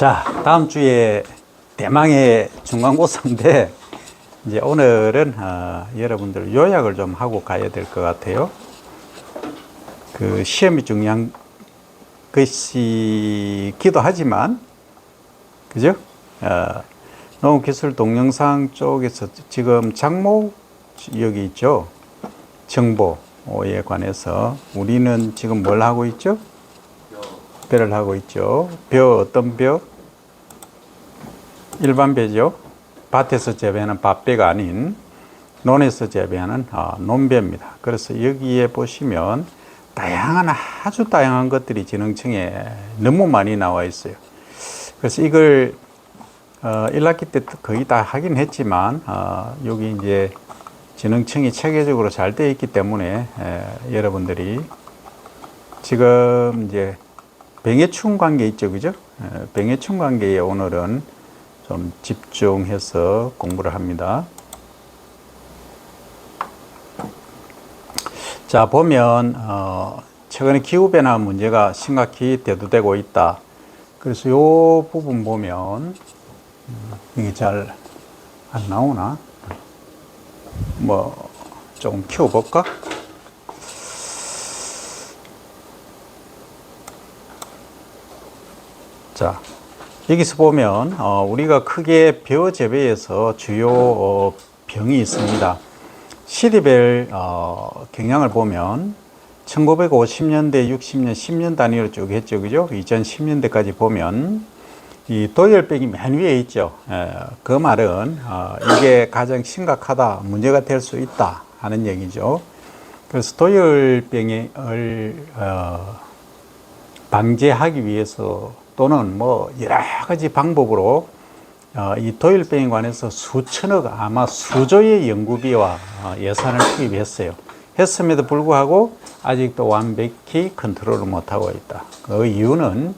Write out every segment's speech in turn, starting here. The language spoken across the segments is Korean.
자, 다음 주에 대망의 중간고사인데, 이제 오늘은 여러분들 요약을 좀 하고 가야 될 것 같아요. 그 시험이 중요한 것이기도 하지만, 그죠? 농업기술 동영상 쪽에서 지금 작목 여기 있죠? 정보에 관해서 우리는 지금 뭘 하고 있죠? 벼를 하고 있죠. 벼, 어떤 벼? 일반 벼죠. 밭에서 재배하는 밭벼가 아닌 논에서 재배하는 논벼입니다. 그래서 여기에 보시면 아주 다양한 것들이 지능청에 너무 많이 나와 있어요. 그래서 이걸 1학기 때 거의 다 하긴 했지만 여기 이제 지능청이 체계적으로 잘 되어 있기 때문에 여러분들이 지금 이제 병해충 관계 있죠, 그죠? 병해충 관계에 오늘은 좀 집중해서 공부를 합니다. 자, 보면 최근에 기후변화 문제가 심각히 대두되고 있다. 그래서 이 부분 보면 이게 잘 안 나오나? 뭐 조금 키워볼까? 자, 여기서 보면 우리가 크게 벼 재배에서 주요 병이 있습니다. 시리벨 경향을 보면 1950년대, 60년, 10년 단위로 쭉 했죠, 그죠? 2010년대까지 보면 이 도열병이 맨 위에 있죠. 그 말은 이게 가장 심각하다, 문제가 될 수 있다 하는 얘기죠. 그래서 도열병을 방지하기 위해서 또는 뭐 여러 가지 방법으로 이 도열병에 관해서 수천억, 아마 수조의 연구비와 예산을 투입했어요. 했음에도 불구하고 아직도 완벽히 컨트롤을 못하고 있다. 그 이유는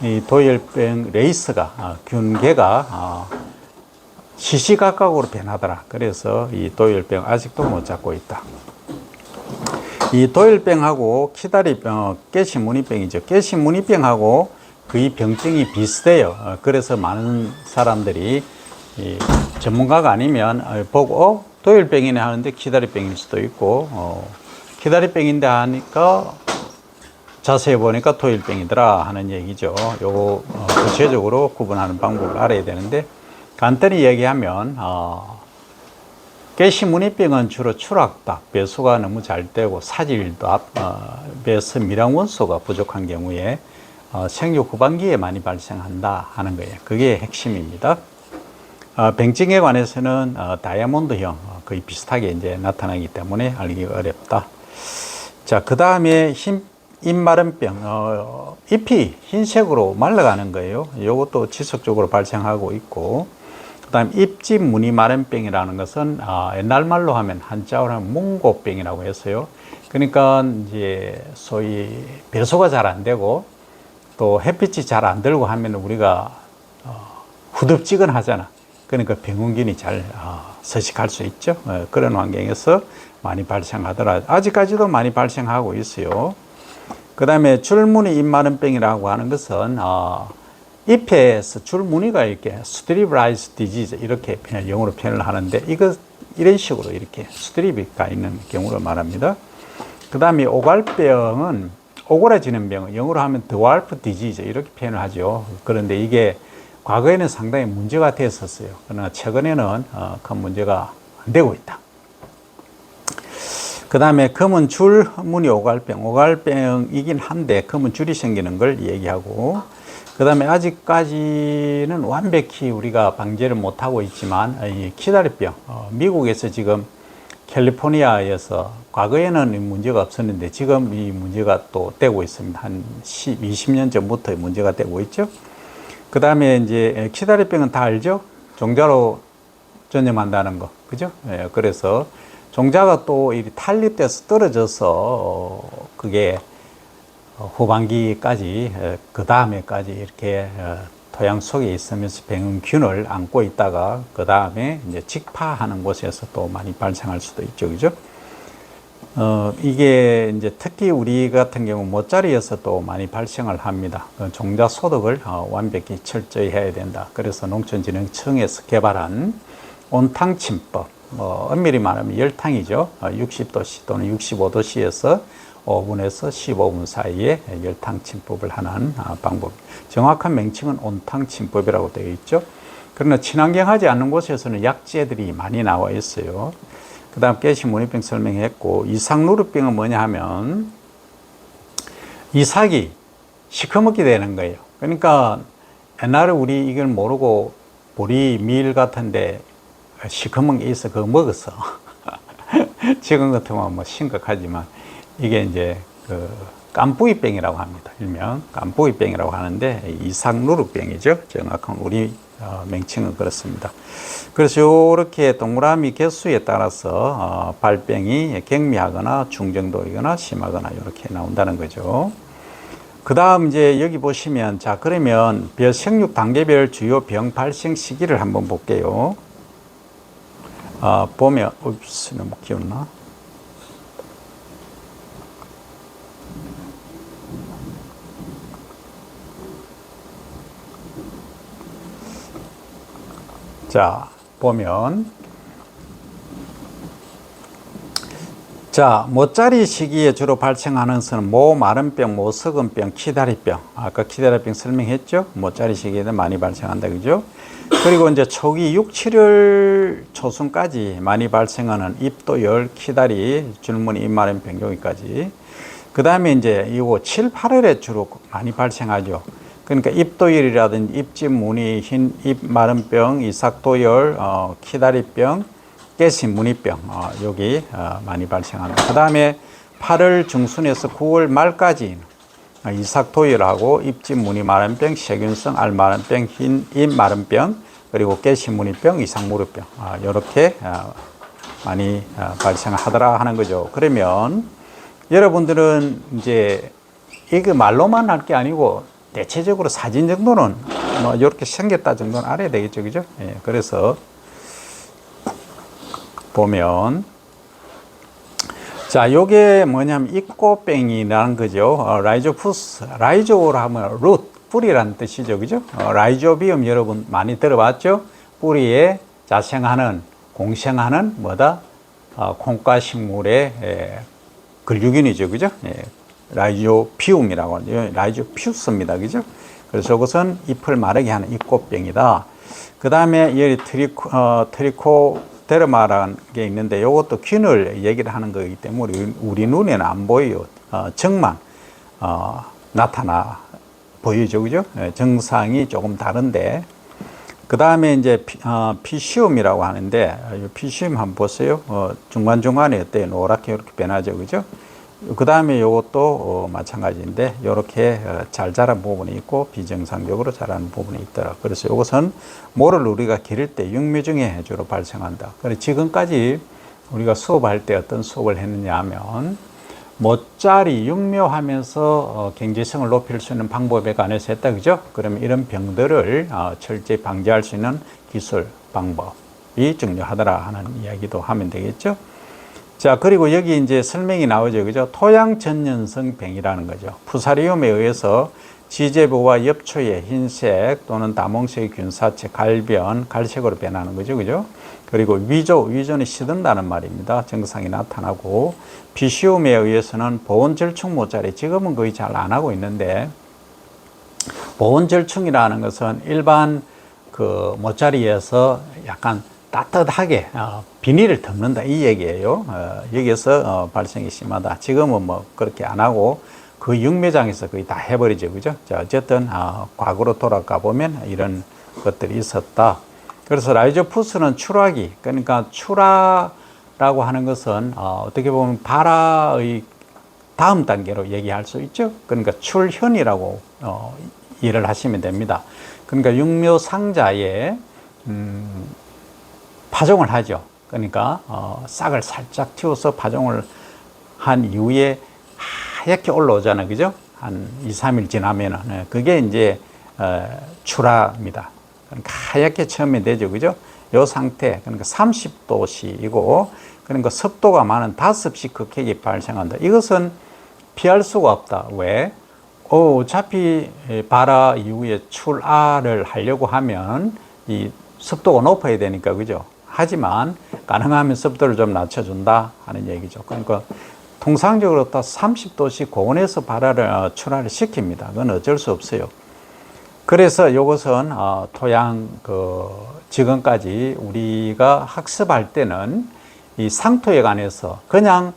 이 도열병 레이스가 균계가 시시각각으로 변하더라. 그래서 이 도열병 아직도 못 잡고 있다. 이 도열병하고 키다리병, 깨시무늬병이죠. 깨시무늬병하고 거의 병증이 비슷해요. 그래서 많은 사람들이 전문가가 아니면 보고 도열병이네 하는데 키다리병일 수도 있고 키다리병인데 하니까 자세히 보니까 도열병이더라 하는 얘기죠. 요거 구체적으로 구분하는 방법을 알아야 되는데 간단히 얘기하면 깨시무늬병은 주로 출학답, 배수가 너무 잘 되고 사질답, 배수 미량원소가 부족한 경우에 생육 후반기에 많이 발생한다 하는 거예요. 그게 핵심입니다. 병증에 관해서는 다이아몬드형 거의 비슷하게 이제 나타나기 때문에 알기가 어렵다. 자, 그 다음에 잎마름병, 잎이 흰색으로 말라가는 거예요. 이것도 지속적으로 발생하고 있고, 그 다음 잎집 무늬 마름병이라는 것은 옛날 말로 하면 한자어로 하면 몽고병이라고 했어요. 그러니까 이제 소위 배수가 잘 안 되고 또 햇빛이 잘 안 들고 하면 우리가 후덥지근하잖아. 그러니까 병원균이 잘 서식할 수 있죠. 그런 환경에서 많이 발생하더라. 아직까지도 많이 발생하고 있어요. 그 다음에 줄무늬 잎마름병이라고 하는 것은 잎에서 줄무늬가 이렇게 스트립라이스 디지즈 이렇게 영어로 표현을 하는데 이런 식으로 이렇게 스트립이 가 있는 경우를 말합니다. 그 다음에 오갈병은 오그라지는 병, 영어로 하면 드왈프 디지즈 이렇게 표현을 하죠. 그런데 이게 과거에는 상당히 문제가 됐었어요. 그러나 최근에는 큰 문제가 안 되고 있다. 그 다음에 검은 줄 무늬 오갈병, 오갈병이긴 한데 검은 줄이 생기는 걸 얘기하고, 그 다음에 아직까지는 완벽히 우리가 방제를 못하고 있지만 이 키다리병, 미국에서 지금 캘리포니아에서 과거에는 문제가 없었는데 지금 이 문제가 또 되고 있습니다. 한 20년 전부터 문제가 되고 있죠. 그 다음에 이제 키다리병은 다 알죠? 종자로 전염한다는 거, 그죠? 그래서 종자가 또 탄립돼서 떨어져서 그게 후반기까지, 그 다음에까지 이렇게 토양 속에 있으면서 병균을 안고 있다가 그 다음에 이제 직파하는 곳에서 또 많이 발생할 수도 있죠, 그죠? 이게 이제 특히 우리 같은 경우 모짜리에서 또 많이 발생을 합니다. 종자 소독을 완벽히 철저히 해야 된다. 그래서 농촌진흥청에서 개발한 온탕침법, 엄밀히 말하면 열탕이죠. 60도씨 또는 65도씨에서 5분에서 15분 사이에 열탕침법을 하는 방법. 정확한 명칭은 온탕침법이라고 되어 있죠. 그러나 친환경하지 않는 곳에서는 약재들이 많이 나와 있어요. 그 다음 깨시 문의병 설명했고, 이삭누르병은 뭐냐 하면 이삭이 시커멓게 되는 거예요. 그러니까 옛날에 우리 이걸 모르고 보리, 밀 같은데 시커먼 게 있어 그거 먹었어. 지금 같으면 뭐 심각하지만 이게 이제 그 깐부이병이라고 합니다. 일명 깐부이병이라고 하는데 이삭누르병이죠. 정확한 우리 명칭은 그렇습니다. 그래서 이렇게 동그라미 개수에 따라서 발병이 경미하거나 중정도이거나 심하거나 이렇게 나온다는 거죠. 그 다음 이제 여기 보시면, 자, 그러면 생육 단계별 주요 병 발생 시기를 한번 볼게요. 보면, 너무 기웠나? 자, 보면, 자, 모짜리 시기에 주로 발생하는 것은 모 마른병, 모 썩은병, 키다리병. 아까 키다리병 설명했죠? 모짜리 시기에는 많이 발생한다, 그죠? 그리고 이제 초기 6, 7월 초순까지 많이 발생하는 입도열, 키다리, 줄무늬, 입마른병 여기까지. 그 다음에 이제 이거 7, 8월에 주로 많이 발생하죠. 그러니까 입도열이라든지 입집무늬, 흰 입마른병, 이삭도열, 키다리병, 깨시 무늬병, 여기 많이 발생합니다. 그 다음에 8월 중순에서 9월 말까지 이삭도열하고 입집무늬 마른병, 세균성 알마른병, 흰 입마른병, 그리고 깨시 무늬병, 이삭무르병, 이렇게 많이 발생하더라 하는 거죠. 그러면 여러분들은 이제 이거 말로만 할 게 아니고 대체적으로 사진 정도는 뭐 이렇게 생겼다 정도는 알아야 되겠죠, 그죠? 예, 그래서 보면, 자, 요게 뭐냐면 입고병이라는 거죠. 라이조푸스, 라이조라 하면 룻, 뿌리라는 뜻이죠, 그죠? 라이조비움 여러분 많이 들어봤죠? 뿌리에 자생하는, 공생하는 뭐다? 콩과 식물의 근류균이죠, 그죠? 예, 라이조피움이라고 하죠. 라이조피우스입니다, 그죠? 그래서 이것은 잎을 마르게 하는 입고병이다. 그 다음에 여기 트리코데르마라는 게 있는데 이것도 균을 얘기를 하는 거기 때문에 우리 눈에는 안 보여요. 정만 나타나 보이죠, 그죠? 정상이 조금 다른데, 그 다음에 이제 피시움이라고 하는데, 피시움 한번 보세요. 중간중간에 어때요? 노랗게 이렇게 변하죠, 그죠? 그 다음에 이것도 마찬가지인데 이렇게 잘 자란 부분이 있고 비정상적으로 자라는 부분이 있더라. 그래서 이것은 모를 우리가 기를 때 육묘 중에 주로 발생한다. 그래서 지금까지 우리가 수업할 때 어떤 수업을 했느냐 하면 모짜리 육묘하면서 경제성을 높일 수 있는 방법에 관해서 했다, 그죠? 그러면 이런 병들을 철저히 방지할 수 있는 기술 방법이 중요하더라 하는 이야기도 하면 되겠죠. 자, 그리고 여기 이제 설명이 나오죠, 그죠? 토양 전연성 병이라는 거죠. 푸사리움에 의해서 지제부와 엽초의 흰색 또는 다몽색의 균사체, 갈변, 갈색으로 변하는 거죠, 그죠? 그리고 위조는 시든다는 말입니다. 증상이 나타나고, 비시움에 의해서는 보온절충 모짜리, 지금은 거의 잘 안 하고 있는데, 보온절충이라는 것은 일반 그 모짜리에서 약간 따뜻하게 비닐을 덮는다 이 얘기예요. 여기에서 발생이 심하다. 지금은 뭐 그렇게 안 하고 그 육묘장에서 거의 다 해버리죠, 그죠? 자, 어쨌든 과거로 돌아가 보면 이런 것들이 있었다. 그래서 라이조푸스는 출하기, 그러니까 출하라고 하는 것은 어떻게 보면 발화의 다음 단계로 얘기할 수 있죠. 그러니까 출현이라고 이해를 하시면 됩니다. 그러니까 육묘 상자에 파종을 하죠. 그러니까 싹을 살짝 틔워서 파종을 한 이후에 하얗게 올라오잖아요, 그죠? 한 2, 3일 지나면은 그게 이제 출하입니다. 그러니까 하얗게 처음에 되죠, 그죠? 요 상태, 그러니까 30도씨이고, 그러니까 습도가 많은 5시 극핵이 발생한다. 이것은 피할 수가 없다. 왜? 어차피 발화 이후에 출하를 하려고 하면 이 습도가 높아야 되니까, 그죠? 하지만 가능하면 습도를 좀 낮춰준다 하는 얘기죠. 그러니까 통상적으로 또 30도씨 고온에서 발화를 출하를 시킵니다. 그건 어쩔 수 없어요. 그래서 이것은 토양 지금까지 우리가 학습할 때는 이 상토에 관해서 그냥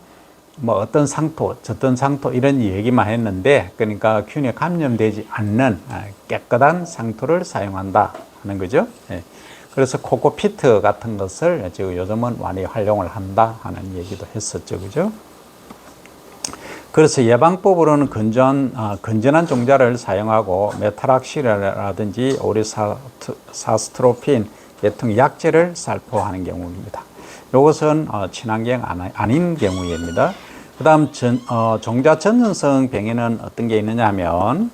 뭐 어떤 상토, 저떤 상토 이런 얘기만 했는데, 그러니까 균에 감염되지 않는 깨끗한 상토를 사용한다 하는 거죠. 예. 그래서 코코피트 같은 것을 지금 요즘은 많이 활용을 한다 하는 얘기도 했었죠, 그죠? 그래서 예방법으로는 건전한 종자를 사용하고 메탈락실이라든지 오리사스트로핀 계통 약제를 살포하는 경우입니다. 이것은 친환경 아닌 경우입니다. 그 다음 종자 전염성 병에는 어떤 게 있느냐 하면,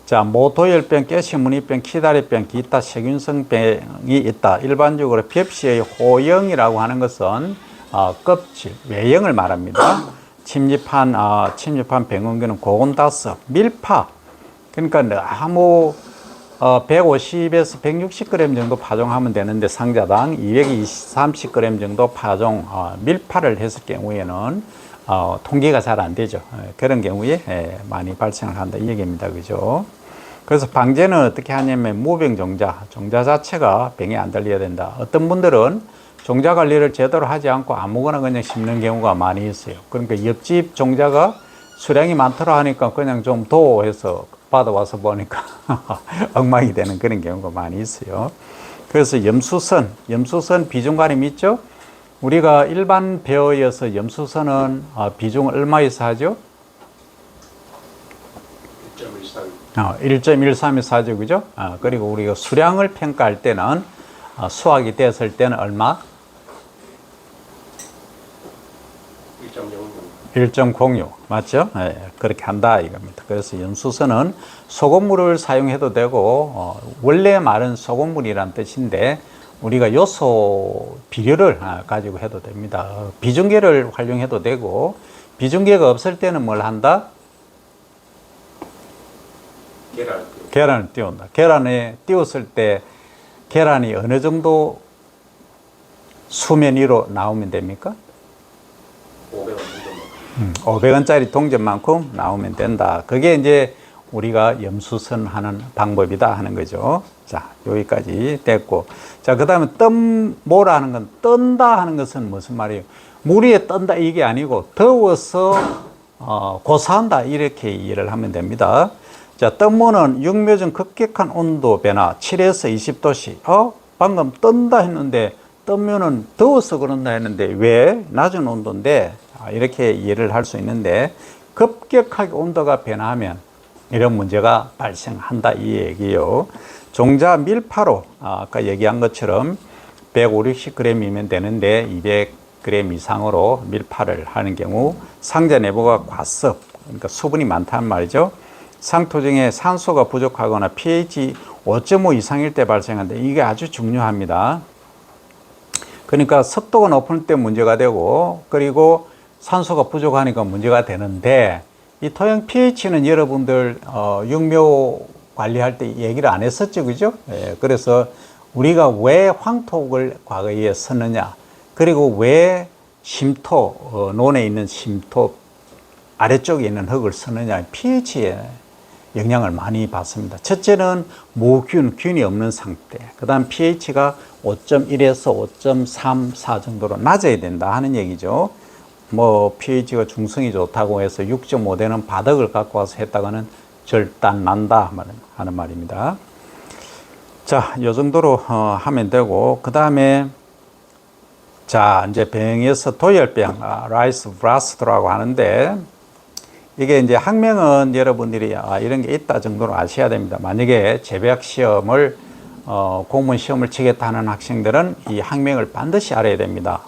자, 모도열병, 가시무늬병, 키다리병, 기타 세균성 병이 있다. 일반적으로 벽시의 호영이라고 하는 것은 껍질, 외형을 말합니다. 침입한 병원균은 고온다습, 밀파. 그러니까 너무 150에서 160g 정도 파종하면 되는데 상자당 230g 정도 파종, 밀파를 했을 경우에는 통계가 잘 안 되죠. 그런 경우에 많이 발생을 한다 이 얘기입니다. 그죠? 그래서 방제는 어떻게 하냐면 무병 종자 자체가 병에 안 들려야 된다. 어떤 분들은 종자 관리를 제대로 하지 않고 아무거나 그냥 심는 경우가 많이 있어요. 그러니까 옆집 종자가 수량이 많더라 하니까 그냥 좀 도해서 받아와서 보니까 엉망이 되는 그런 경우가 많이 있어요. 그래서 염수선 비중관리 있죠? 우리가 일반 배어여서 염수선은 비중을 얼마에서 하죠? 1.13에서 하죠, 그죠? 그리고 우리가 수량을 평가할 때는 수확이 됐을 때는 얼마? 1.06 맞죠? 네, 그렇게 한다 이겁니다. 그래서 염수선은 소금물을 사용해도 되고 원래 말은 소금물이란 뜻인데 우리가 요소 비료를 가지고 해도 됩니다. 비중계를 활용해도 되고, 비중계가 없을 때는 뭘 한다? 계란을 띄운다. 계란에 띄웠을 때 계란이 어느 정도 수면 위로 나오면 됩니까? 500원짜리 동전만큼 나오면 된다. 그게 이제 우리가 염수선 하는 방법이다 하는 거죠. 자, 여기까지 됐고. 자, 그 다음에 뜸모라는 건 뜬다 하는 것은 무슨 말이에요? 물 위에 뜬다 이게 아니고 더워서 고사한다 이렇게 이해를 하면 됩니다. 자, 뜸모는 육묘전 급격한 온도 변화 7에서 20도씨. 방금 뜬다 했는데 뜨면은 더워서 그런다 했는데 왜? 낮은 온도인데 이렇게 이해를 할 수 있는데, 급격하게 온도가 변하면 이런 문제가 발생한다 이 얘기예요. 종자 밀파로 아까 얘기한 것처럼 150, 60g이면 되는데 200g 이상으로 밀파를 하는 경우 상자 내부가 과습, 그러니까 수분이 많다는 말이죠. 상토 중에 산소가 부족하거나 pH 5.5 이상일 때 발생하는데 이게 아주 중요합니다. 그러니까 습도가 높을 때 문제가 되고, 그리고 산소가 부족하니까 문제가 되는데, 이 토양 pH는 여러분들 육묘 관리할 때 얘기를 안 했었죠, 그죠? 예, 그래서 우리가 왜 황토를 과거에 썼느냐, 그리고 왜 심토, 논에 있는 심토 아래쪽에 있는 흙을 쓰느냐, pH에 영향을 많이 받습니다. 첫째는 균이 없는 상태. 그 다음 pH가 5.1에서 5.34 정도로 낮아야 된다 하는 얘기죠. 뭐 pH가 중성이 좋다고 해서 6.5 되는 바닥을 갖고 와서 했다가는 절단 난다 하는 말입니다. 자, 이 정도로 하면 되고, 그 다음에 자, 이제 병에서 도열병, 라이스 브라스트라고 하는데, 이게 이제 학명은 여러분들이 이런 게 있다 정도로 아셔야 됩니다. 만약에 재배학 시험을 공무원 시험을 치겠다 하는 학생들은 이 학명을 반드시 알아야 됩니다.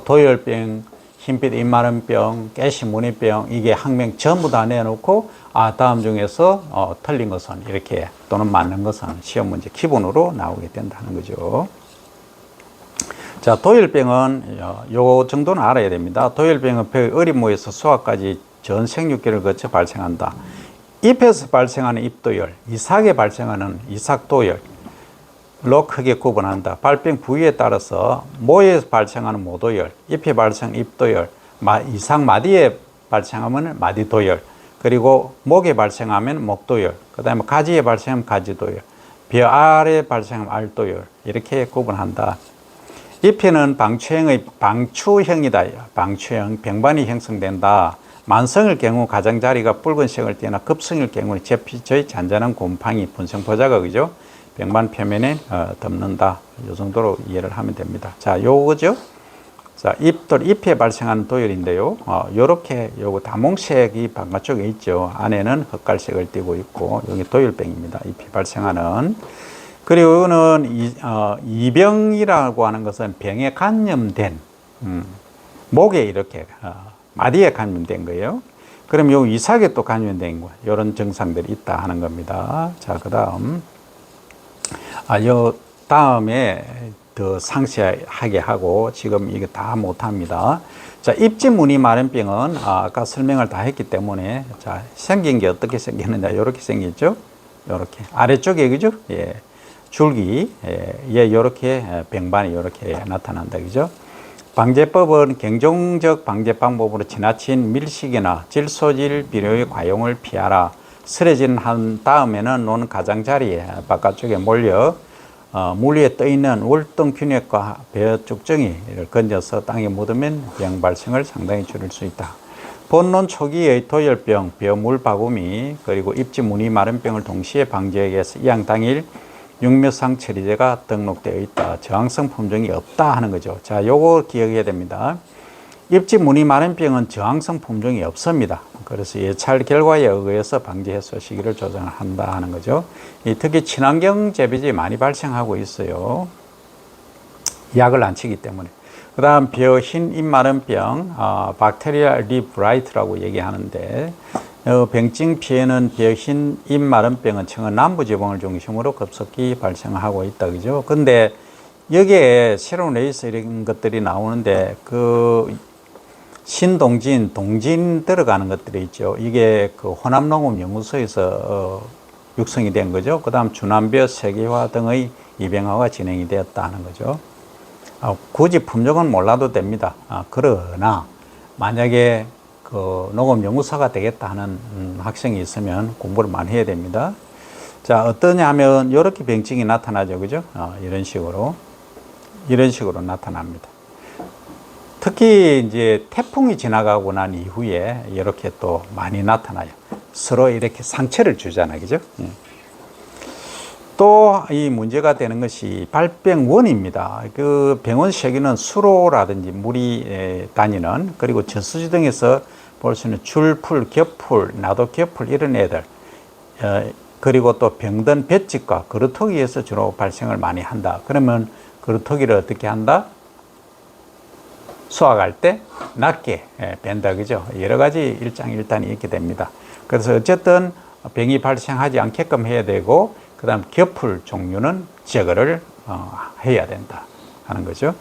도열병, 흰빛 입마름병, 가시무늬병, 이게 학명 전부 다 내놓고 다음 중에서 틀린 것은 이렇게 또는 맞는 것은 시험 문제 기본으로 나오게 된다는 거죠. 자, 도열병은 요 정도는 알아야 됩니다. 도열병은 벼의 어린 모에서 수확까지 전 생육기를 거쳐 발생한다. 잎에서 발생하는 잎도열, 이삭에 발생하는 이삭도열로 크게 구분한다. 발병 부위에 따라서 모에서 발생하는 모도열, 잎에 발생 잎도열, 이삭 마디에 발생하면 마디도열, 그리고 목에 발생하면 목도열, 그 다음에 가지에 발생하면 가지도열, 벼 알에 발생하면 알도열, 이렇게 구분한다. 잎에는 방추형이다. 방추형, 병반이 형성된다. 만성일 경우 가장자리가 붉은색을 띠나 급성일 경우는 제피처의 잔잔한 곰팡이 분성포자가 그죠? 병반 표면에 덮는다. 이 정도로 이해를 하면 됩니다. 자, 요거죠? 자, 잎에 발생하는 도열인데요. 요렇게 요거 다몽색이 바깥쪽에 있죠. 안에는 흑갈색을 띠고 있고, 여기 도열병입니다. 잎에 발생하는. 그리고 이거는 이병이라고 하는 것은 병에 감염된, 목에 이렇게, 마디에 감염된 거예요. 그럼 요 이삭에 또 감염된 거, 이런 증상들이 있다 하는 겁니다. 자, 그 다음, 요 다음에 더 상세하게 하고, 지금 이게 다 못합니다. 자, 입지무늬 마른병은 아까 설명을 다 했기 때문에, 자, 생긴 게 어떻게 생겼느냐, 이렇게 생겼죠? 이렇게. 아래쪽에, 그죠? 예. 줄기, 예, 요렇게 병반이 이렇게 나타난다, 그죠? 방제법은 경종적 방제 방법으로 지나친 밀식이나 질소질 비료의 과용을 피하라. 쓰러진 한 다음에는 논 가장자리에 바깥쪽에 몰려 물 위에 떠 있는 월등균액과 벼죽정이를 건져서 땅에 묻으면 병 발생을 상당히 줄일 수 있다. 본논 초기의 도열병, 벼물 바구미, 그리고 입지 무늬 마른병을 동시에 방지하기 위해서 이양 당일 육묘상 처리제가 등록되어 있다. 저항성 품종이 없다 하는 거죠. 자, 요거 기억해야 됩니다. 입지 무늬 마른병은 저항성 품종이 없습니다. 그래서 예찰 결과에 의해서 방지 해소 시기를 조정한다 하는 거죠. 특히 친환경 재배지에 많이 발생하고 있어요. 약을 안 치기 때문에. 그 다음 벼 흰 잎마른병, 박테리아 리브라이트라고 얘기하는데, 병증 피해는 벼 흰 잎마른병은 청원 남부지방을 중심으로 급속히 발생하고 있다, 그죠? 근데 여기에 새로운 레이스 이런 것들이 나오는데, 신동진, 동진 들어가는 것들이 있죠. 이게 호남농업연구소에서 육성이 된 거죠. 그 다음 주남벼 세계화 등의 입양화가 진행이 되었다 하는 거죠. 굳이 품종은 몰라도 됩니다. 그러나 만약에 농업연구사가 되겠다 하는 학생이 있으면 공부를 많이 해야 됩니다. 자, 어떠냐 하면 이렇게 병증이 나타나죠. 그죠? 이런 식으로 나타납니다. 특히 이제 태풍이 지나가고 난 이후에 이렇게 또 많이 나타나요. 서로 이렇게 상처를 주잖아요. 그죠? 또 이 문제가 되는 것이 발병원입니다. 그 병원 세균은 수로라든지 물이 다니는, 그리고 저수지 등에서 볼 수 있는 줄풀, 겹풀, 나도 겹풀 이런 애들, 그리고 또 병든 볏짚과 그루터기에서 주로 발생을 많이 한다. 그러면 그루터기를 어떻게 한다? 수확할 때 낮게 뺀다, 그죠? 여러 가지 일장일단이 있게 됩니다. 그래서 어쨌든 병이 발생하지 않게끔 해야 되고, 그 다음 겹풀 종류는 제거를 해야 된다 하는 거죠.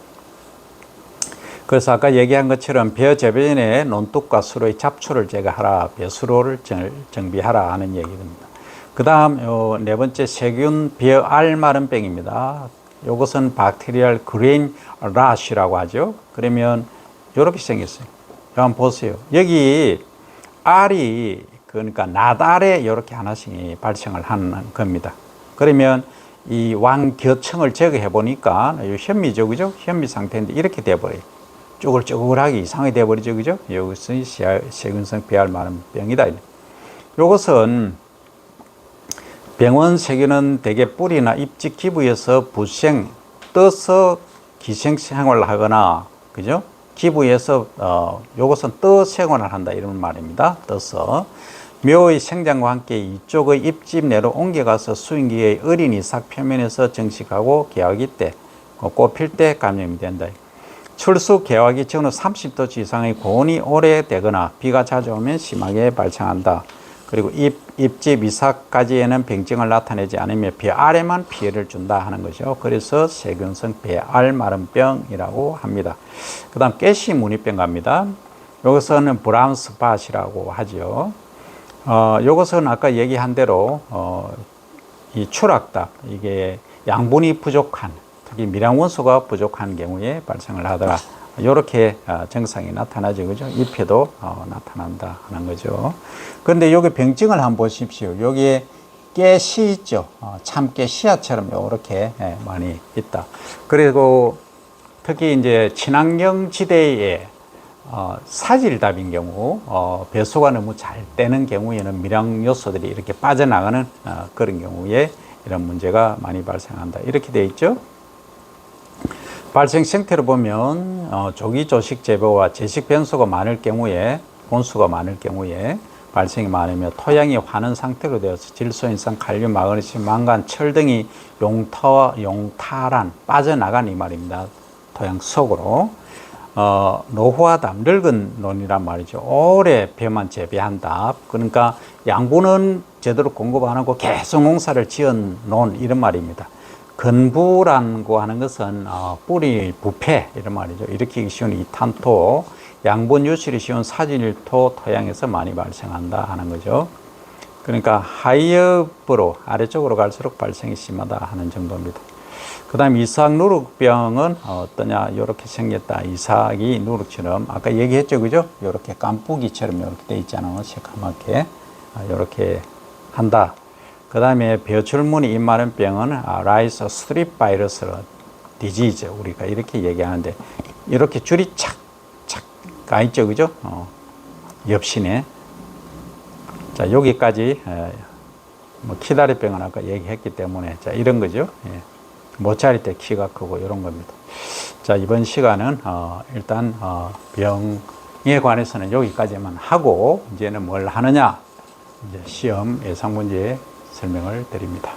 그래서 아까 얘기한 것처럼 벼 재배전에 논둑과 수로의 잡초를 제거하라, 벼수로를 정비하라 하는 얘기입니다. 그 다음 네 번째 세균 벼 알 마른병입니다. 이것은 박테리얼 그레인 라쉬라고 하죠. 그러면 이렇게 생겼어요. 한번 보세요. 여기 알이, 그러니까 나달에 이렇게 하나씩 발생을 하는 겁니다. 그러면 이 왕겨층을 제거해 보니까 현미죠, 그죠? 현미 상태인데 이렇게 돼버려요. 쭈글쭈글하게 이상하게 돼버리죠, 그죠? 이것은 세균성 벼알 마른병이다. 이것은 병원 세균은 대개 뿌리나 잎집 기부에서 부생, 떠서 기생 생활을 하거나, 그죠? 기부에서 이것은 떠 생활을 한다 이런 말입니다. 떠서 묘의 생장과 함께 이쪽의 잎집 내로 옮겨가서 수인기의 어린 이삭 표면에서 정식하고 개화기 때, 꽃필 때 감염이 된다. 출수 개화기 전후 30도 이상의 고온이 오래되거나 비가 자주 오면 심하게 발생한다. 그리고 입집 이삭까지에는 병증을 나타내지 않으며 배알에만 피해를 준다 하는 것이죠. 그래서 세균성 배알 마른병이라고 합니다. 그 다음 가시 무늬병 갑니다. 여기서는 브라운 스팟이라고 하죠. 요것은 아까 얘기한 대로 이 출악답, 이게 양분이 부족한, 특히 미량 원소가 부족한 경우에 발생을 하더라. 이렇게 증상이 나타나죠. 그죠? 잎에도 나타난다 하는 거죠. 그런데 여기 병증을 한번 보십시오. 여기에 깨씨 있죠. 참깨 씨앗처럼 이렇게 많이 있다. 그리고 특히 이제 친환경 지대에 사질답인 경우, 배수가 너무 잘 되는 경우에는 미량 요소들이 이렇게 빠져나가는 그런 경우에 이런 문제가 많이 발생한다. 이렇게 되어 있죠. 발생 생태를 보면 조기 조식 재배와 제식 변수가 많을 경우에, 본수가 많을 경우에 발생이 많으며 토양이 환원 상태로 되어서 질소, 인산, 칼륨, 마그네슘, 망간, 철 등이 용탈한 빠져나간 이 말입니다. 토양 속으로. 노후하다, 늙은 논이란 말이죠. 오래 벼만 재배한다. 그러니까 양분은 제대로 공급 안 하고 계속 농사를 지은 논, 이런 말입니다. 건부라고 하는 것은 뿌리 부패, 이런 말이죠. 일으키기 쉬운 이탄토, 양분 유출이 쉬운 사질토 토양에서 많이 발생한다 하는 거죠. 그러니까 하이업으로 아래쪽으로 갈수록 발생이 심하다 하는 정도입니다. 그 다음 이삭 누룩병은 어떠냐, 이렇게 생겼다. 이삭이 누룩처럼 아까 얘기했죠, 그죠? 이렇게 깐뿌기처럼 이렇게 돼 있잖아요. 새까맣게 이렇게 한다. 그 다음에 벼출무늬 입마른 병은 라이스 스트립 바이러스 디지즈, 우리가 이렇게 얘기하는데 이렇게 줄이 착착 가 있죠, 그죠? 옆신에. 자, 여기까지 뭐 키다리병은 아까 얘기했기 때문에 자, 이런 거죠. 예. 못 차릴 때 키가 크고 이런 겁니다. 자, 이번 시간은 일단 병에 관해서는 여기까지만 하고 이제는 뭘 하느냐, 이제 시험 예상 문제 설명을 드립니다.